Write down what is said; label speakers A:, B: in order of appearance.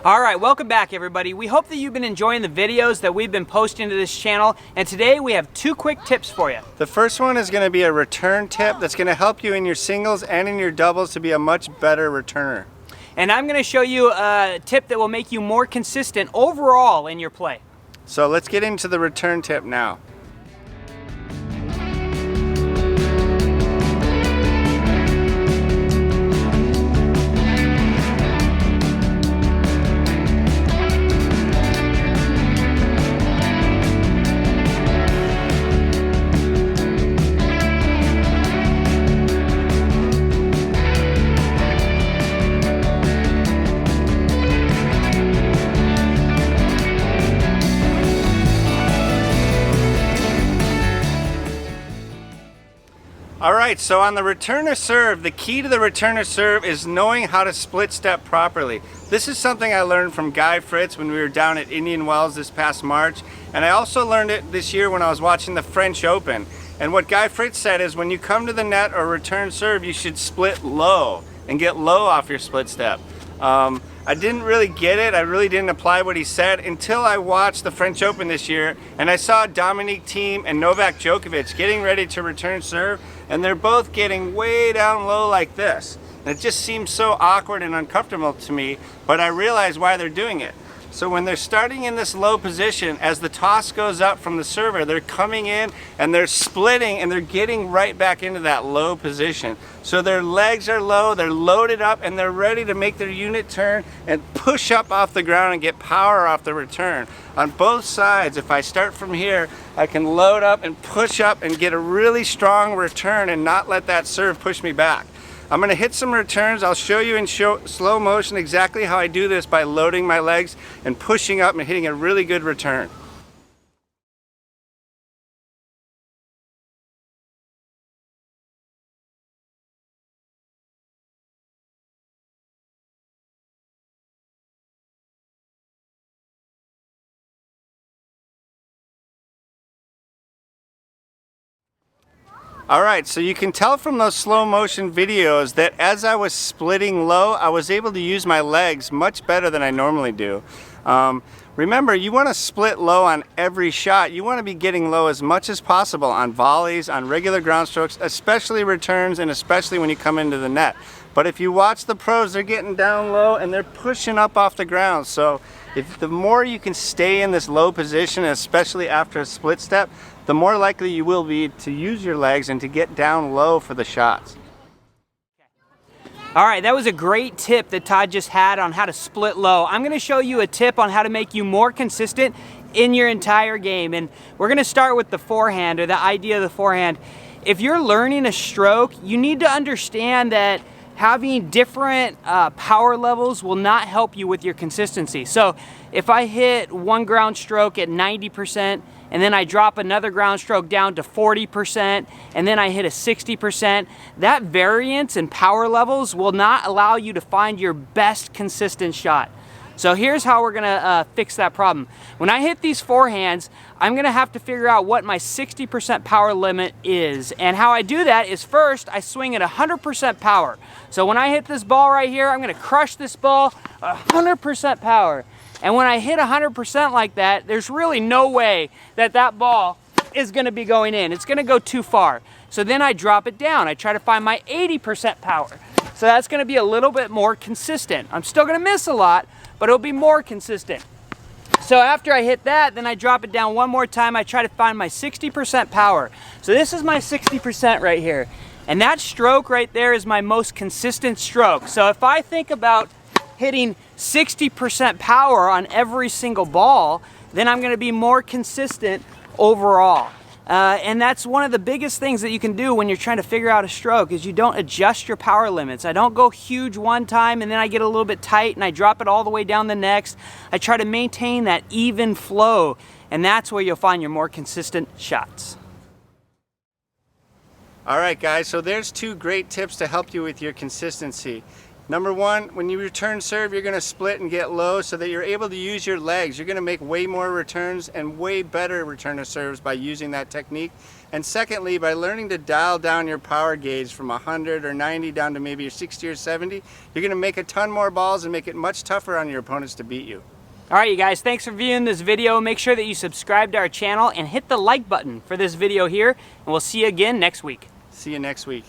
A: Alright, welcome back everybody. We hope that you've been enjoying the videos that we've been posting to this channel, and today we have two quick tips for you.
B: The first one is going to be a return tip that's going to help you in your singles and in your doubles to be a much better returner.
A: And I'm going to show you a tip that will make you more consistent overall in your play.
B: So let's get into the return tip now. Alright, so on the returner serve, the key to the returner serve is knowing how to split step properly. This is something I learned from Guy Fritz when we were down at Indian Wells this past March, and I also learned it this year when I was watching the French Open. And what Guy Fritz said is when you come to the net or return serve, you should split low and get low off your split step. I didn't really get it. I really didn't apply what he said until I watched the French Open this year and I saw Dominic Thiem and Novak Djokovic getting ready to return serve, and they're both getting way down low like this. And it just seems so awkward and uncomfortable to me, but I realize why they're doing it. So when they're starting in this low position, as the toss goes up from the server, they're coming in and they're splitting and they're getting right back into that low position. So their legs are low, they're loaded up, and they're ready to make their unit turn and push up off the ground and get power off the return. On both sides, if I start from here, I can load up and push up and get a really strong return and not let that serve push me back. I'm going to hit some returns. I'll show you in slow motion exactly how I do this by loading my legs and pushing up and hitting a really good return. Alright, so you can tell from those slow motion videos that as I was splitting low, I was able to use my legs much better than I normally do. Remember, you want to split low on every shot. You want to be getting low as much as possible on volleys, on regular ground strokes, especially returns, and especially when you come into the net. But if you watch the pros, they're getting down low and they're pushing up off the ground. So the more you can stay in this low position, especially after a split step, the more likely you will be to use your legs and to get down low for the shots.
A: Alright, that was a great tip that Todd just had on how to split low. I'm going to show you a tip on how to make you more consistent in your entire game. And we're going to start with the forehand, or the idea of the forehand. If you're learning a stroke, you need to understand that having different power levels will not help you with your consistency. So if I hit one ground stroke at 90%, and then I drop another ground stroke down to 40%, and then I hit a 60%, that variance in power levels will not allow you to find your best consistent shot. So here's how we're gonna fix that problem. When I hit these forehands, I'm gonna have to figure out what my 60% power limit is. And how I do that is first, I swing at 100% power. So when I hit this ball right here, I'm gonna crush this ball 100% power. And when I hit 100% like that, there's really no way that that ball is gonna be going in. It's gonna go too far. So then I drop it down. I try to find my 80% power. So that's gonna be a little bit more consistent. I'm still gonna miss a lot, but it'll be more consistent. So after I hit that, then I drop it down one more time. I try to find my 60% power. So this is my 60% right here. And that stroke right there is my most consistent stroke. So if I think about hitting 60% power on every single ball, then I'm going to be more consistent overall. And that's one of the biggest things that you can do when you're trying to figure out a stroke, is you don't adjust your power limits. I don't go huge one time and then I get a little bit tight and I drop it all the way down the next. I try to maintain that even flow, and that's where you'll find your more consistent shots.
B: Alright guys, so there's two great tips to help you with your consistency. Number one, when you return serve, you're going to split and get low so that you're able to use your legs. You're going to make way more returns and way better return of serves by using that technique. And secondly, by learning to dial down your power gauge from 100 or 90 down to maybe 60 or 70, you're going to make a ton more balls and make it much tougher on your opponents to beat you.
A: All right, you guys, thanks for viewing this video. Make sure that you subscribe to our channel and hit the like button for this video here, and we'll see you again next week.
B: See you next week.